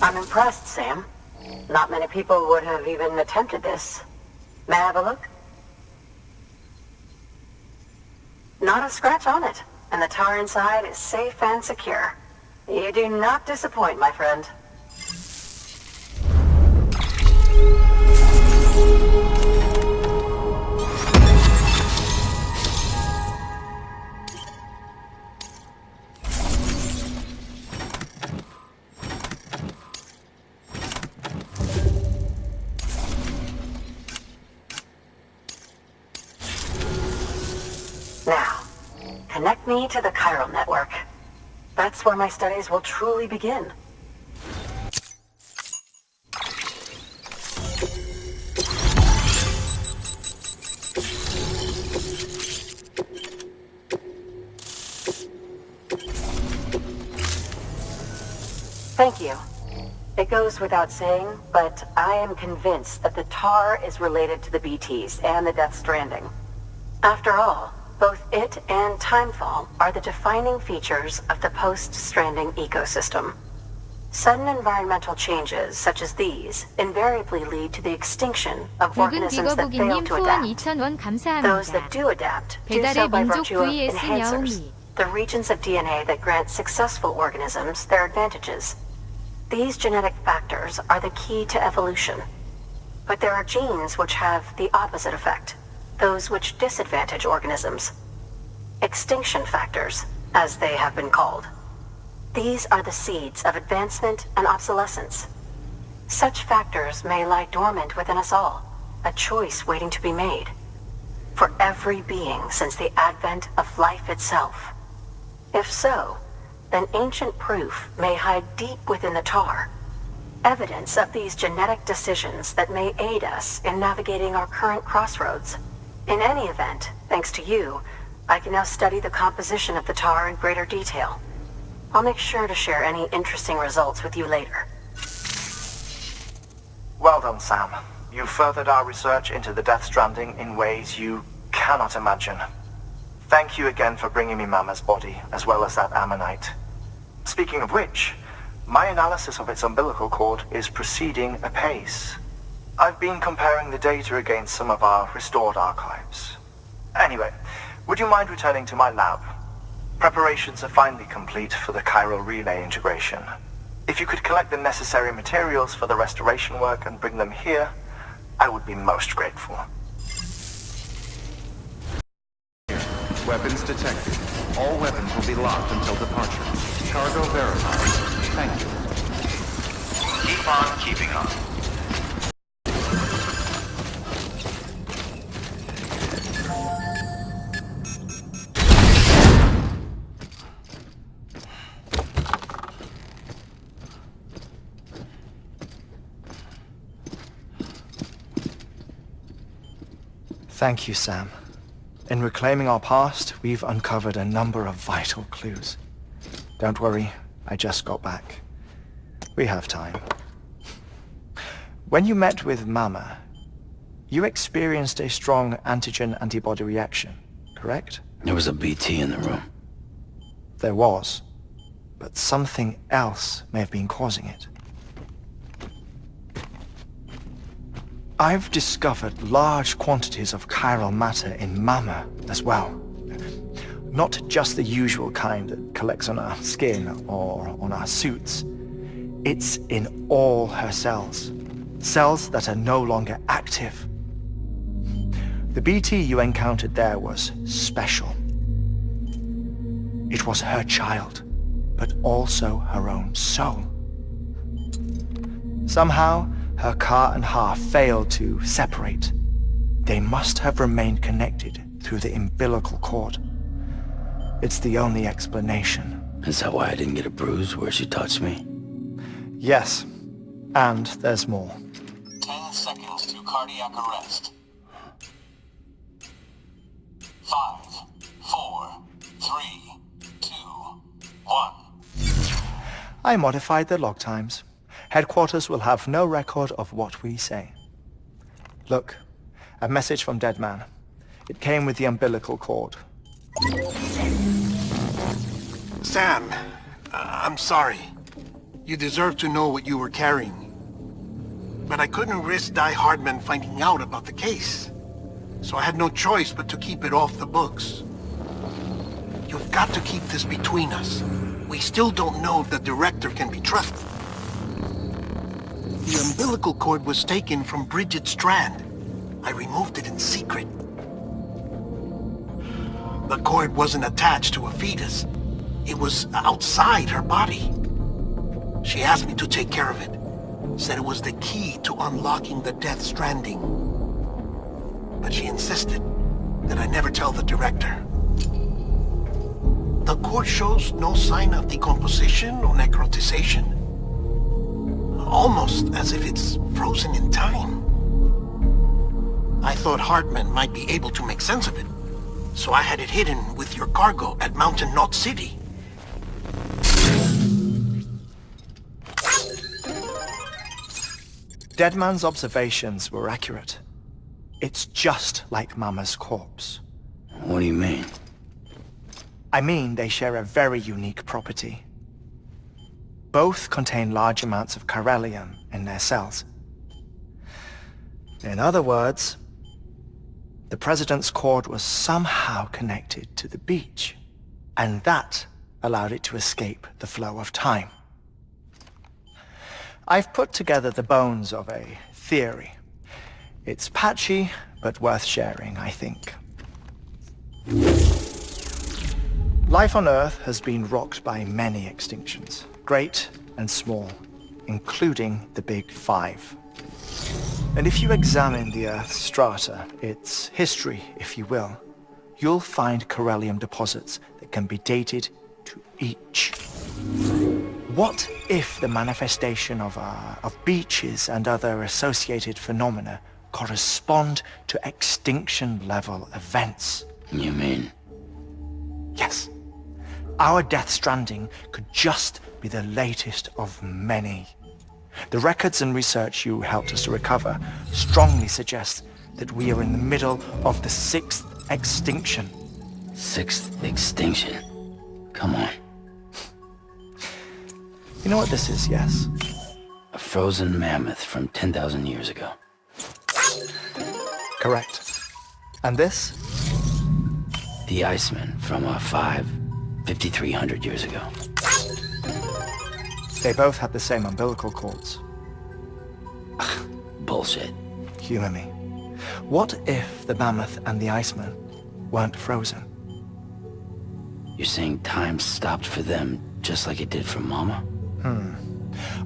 I'm impressed, Sam. Not many people would have even attempted this. May I have a look? Not a scratch on it, and the tar inside is safe and secure. You do not disappoint, my friend. Now, connect me to the chiral network. That's where my studies will truly begin. Thank you. It goes without saying, but I am convinced that the tar is related to the BTs and the Death Stranding. After all, both it and timefall are the defining features of the post-Stranding ecosystem. Sudden environmental changes such as these invariably lead to the extinction of organisms that fail to adapt. Those that do adapt do so by virtue of enhancers, the regions of DNA that grant successful organisms their advantages. These genetic factors are the key to evolution. But there are genes which have the opposite effect, those which disadvantage organisms. Extinction factors, as they have been called. These are the seeds of advancement and obsolescence. Such factors may lie dormant within us all, a choice waiting to be made. For every being since the advent of life itself. If so, then ancient proof may hide deep within the tar. Evidence of these genetic decisions that may aid us in navigating our current crossroads. In any event, thanks to you, I can now study the composition of the tar in greater detail. I'll make sure to share any interesting results with you later. Well done, Sam. You furthered our research into the Death Stranding in ways you cannot imagine. Thank you again for bringing me Mama's body, as well as that ammonite. Speaking of which, my analysis of its umbilical cord is proceeding apace. I've been comparing the data against some of our restored archives. Anyway, would you mind returning to my lab? Preparations are finally complete for the chiral relay integration. If you could collect the necessary materials for the restoration work and bring them here, I would be most grateful. Weapons detected. All weapons will be locked until departure. Cargo verified. Thank you. Keep on keeping on. Thank you, Sam. In reclaiming our past, we've uncovered a number of vital clues. Don't worry, I just got back. We have time. When you met with Mama, you experienced a strong antigen-antibody reaction, correct? There was a BT in the room. There was, but something else may have been causing it. I've discovered large quantities of chiral matter in Mama as well. Not just the usual kind that collects on our skin or on our suits. It's in all her cells. Cells that are no longer active. The BT you encountered there was special. It was her child, but also her own soul. Somehow, her car and half failed to separate. They must have remained connected through the umbilical cord. It's the only explanation. Is that why I didn't get a bruise where she touched me? Yes, and there's more. 10 seconds to cardiac arrest. 5, 4, 3, 2, 1. I modified the log times. Headquarters will have no record of what we say. Look, a message from Deadman. It came with the umbilical cord. Sam, I'm sorry. You deserve to know what you were carrying. But I couldn't risk Die Hardman finding out about the case. So I had no choice but to keep it off the books. You've got to keep this between us. We still don't know if the director can be trusted. The umbilical cord was taken from Bridget Strand. I removed it in secret. The cord wasn't attached to a fetus. It was outside her body. She asked me to take care of it. Said it was the key to unlocking the Death Stranding. But she insisted that I never tell the director. The cord shows no sign of decomposition or necrotization. Almost as if it's frozen in time. I thought Hartman might be able to make sense of it, so I had it hidden with your cargo at Mountain Knot City. Deadman's observations were accurate. It's just like Mama's corpse. What do you mean? I mean, they share a very unique property. Both contain large amounts of chiralium in their cells. In other words, the President's cord was somehow connected to the beach, and that allowed it to escape the flow of time. I've put together the bones of a theory. It's patchy, but worth sharing, I think. Life on Earth has been rocked by many extinctions, great and small, including the Big Five. And if you examine the Earth's strata, its history, if you will, you'll find chiralium deposits that can be dated to each. What if the manifestation of beaches and other associated phenomena correspond to extinction-level events? You mean? Yes. Our Death Stranding could just be the latest of many. The records and research you helped us to recover strongly suggest that we are in the middle of the 6th extinction. 6th extinction? Come on. You know what this is, yes? A frozen mammoth from 10,000 years ago. Correct. And this? The Iceman from 5,300 years ago. They both had the same umbilical cords. Bullshit. Humor me. What if the mammoth and the Iceman weren't frozen? You're saying time stopped for them just like it did for Mama?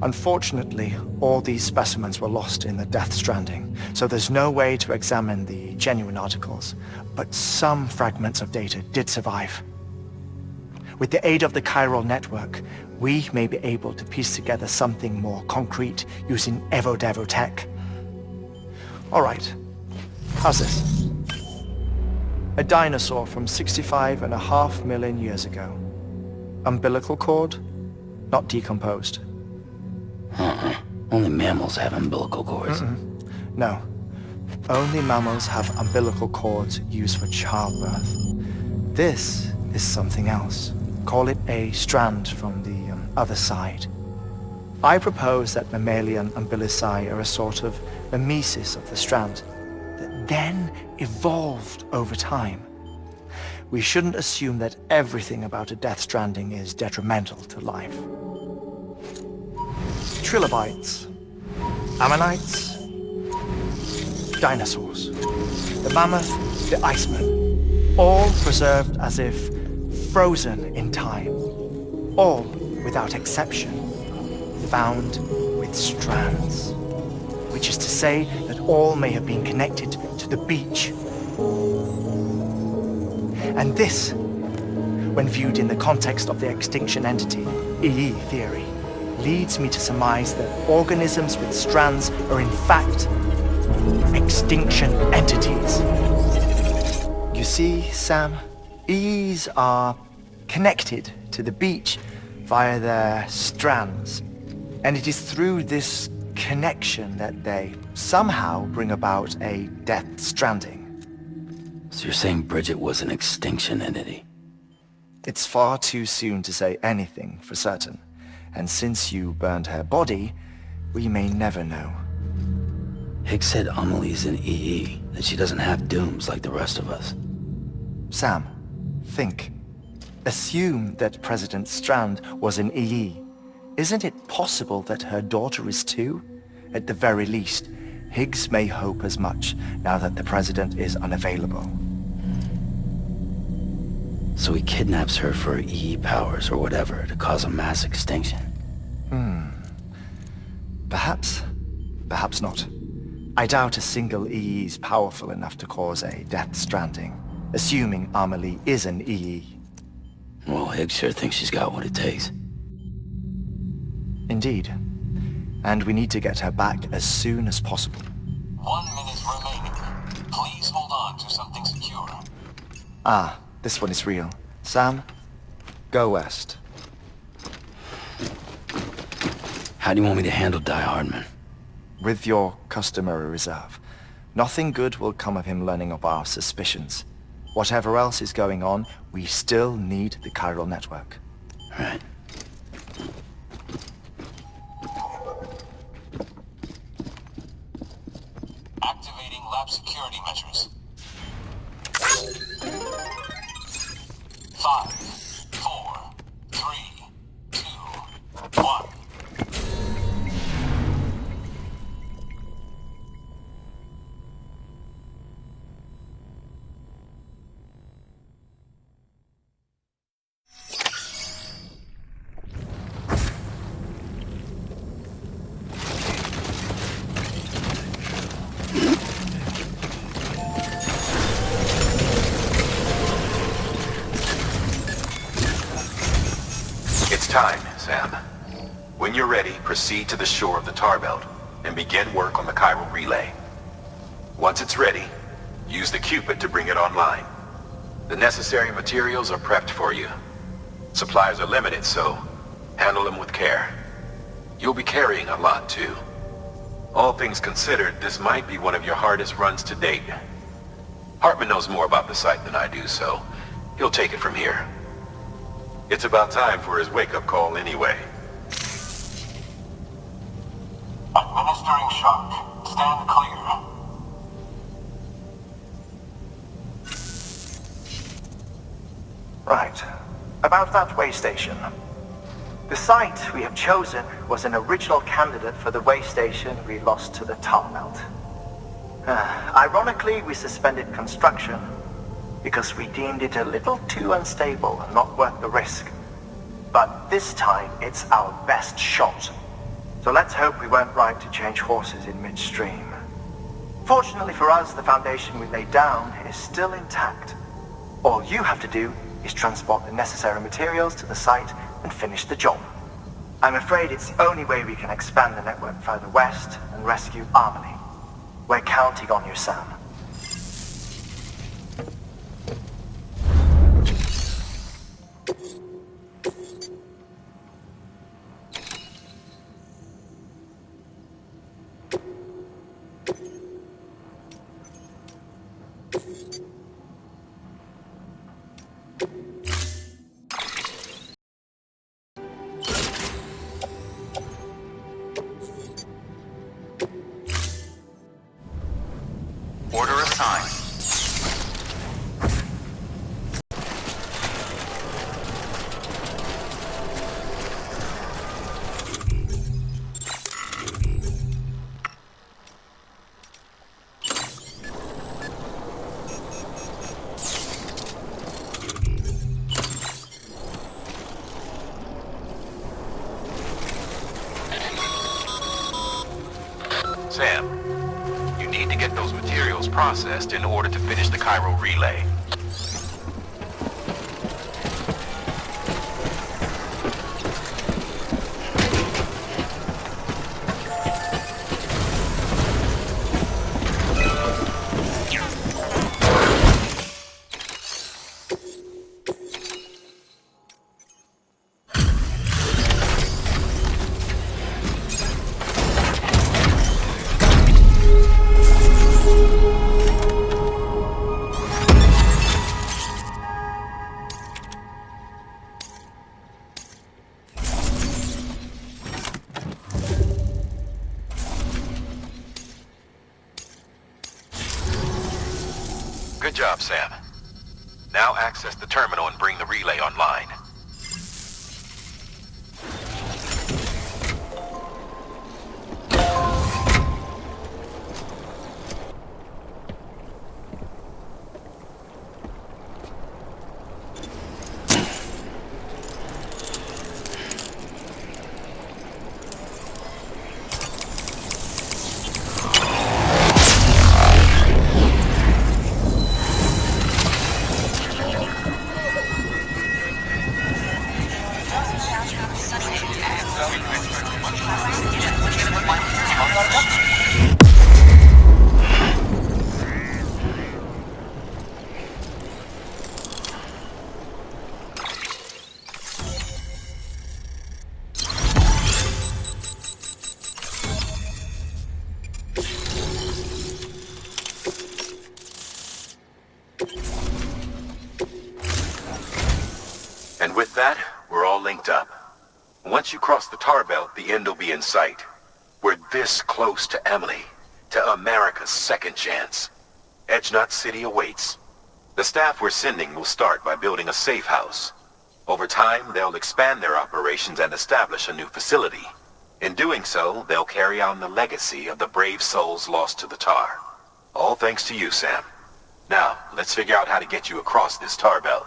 Unfortunately, all these specimens were lost in the Death Stranding, so there's no way to examine the genuine articles, but some fragments of data did survive. With the aid of the chiral network, we may be able to piece together something more concrete using Evo-Devo tech. All right, how's this? A dinosaur from 65.5 million years ago. Umbilical cord, not decomposed. Only mammals have umbilical cords. No. Only mammals have umbilical cords used for childbirth. This is something else. Call it a strand from the other side. I propose that mammalian umbilici are a sort of mimesis of the strand that then evolved over time. We shouldn't assume that everything about a Death Stranding is detrimental to life. Trilobites, ammonites, dinosaurs, the mammoth, the Iceman, all preserved as if frozen in time, all, without exception, found with strands, which is to say that all may have been connected to the beach. And this, when viewed in the context of the extinction entity, EE theory, leads me to surmise that organisms with strands are in fact extinction entities. You see, Sam, EEs are connected to the beach via their strands, and it is through this connection that they somehow bring about a Death Stranding. So you're saying Bridget was an extinction entity? It's far too soon to say anything for certain. And since you burned her body, we may never know. Higgs said Amelie's an EE, that she doesn't have dooms like the rest of us. Sam, think. Assume that President Strand was an EE. Isn't it possible that her daughter is too? At the very least, Higgs may hope as much now that the President is unavailable. So he kidnaps her for EE powers or whatever to cause a mass extinction. Perhaps. Perhaps not. I doubt a single EE is powerful enough to cause a death stranding, assuming Amelie is an EE. Well, Higgs sure thinks she's got what it takes. Indeed. And we need to get her back as soon as possible. 1 minute remaining. Please hold on to something secure. Ah, this one is real. Sam, go west. How do you want me to handle Die Hardman? With your customary reserve. Nothing good will come of him learning of our suspicions. Whatever else is going on, we still need the chiral network. Right. Activating lab security measures. 5, 4, 3, 2, 1. It's time, Sam. When you're ready, proceed to the shore of the tar belt and begin work on the chiral relay. Once it's ready, use the Cupid to bring it online. The necessary materials are prepped for you. Supplies are limited, so handle them with care. You'll be carrying a lot, too. All things considered, this might be one of your hardest runs to date. Hartman knows more about the site than I do, so he'll take it from here. It's about time for his wake-up call anyway. Administering shock. Stand clear. Right. About that way station. The site we have chosen was an original candidate for the way station we lost to the tar belt. Ironically, we suspended construction because we deemed it a little too unstable and not worth the risk. But this time, it's our best shot. So let's hope we weren't right to change horses in midstream. Fortunately for us, the foundation we laid down is still intact. All you have to do is transport the necessary materials to the site and finish the job. I'm afraid it's the only way we can expand the network further west and rescue Amelie. We're counting on you, Sam. Order assigned. Sam, you need to get those materials processed in order to finish the chiral relay. Good job, Sam. Now access the terminal and bring the relay online. And with that, we're all linked up. Once you cross the tar belt, the end will be in sight. We're this close to Emily, to America's second chance. Edgenut City awaits. The staff we're sending will start by building a safe house. Over time, they'll expand their operations and establish a new facility. In doing so, they'll carry on the legacy of the brave souls lost to the tar. All thanks to you, Sam. Now, let's figure out how to get you across this tar belt.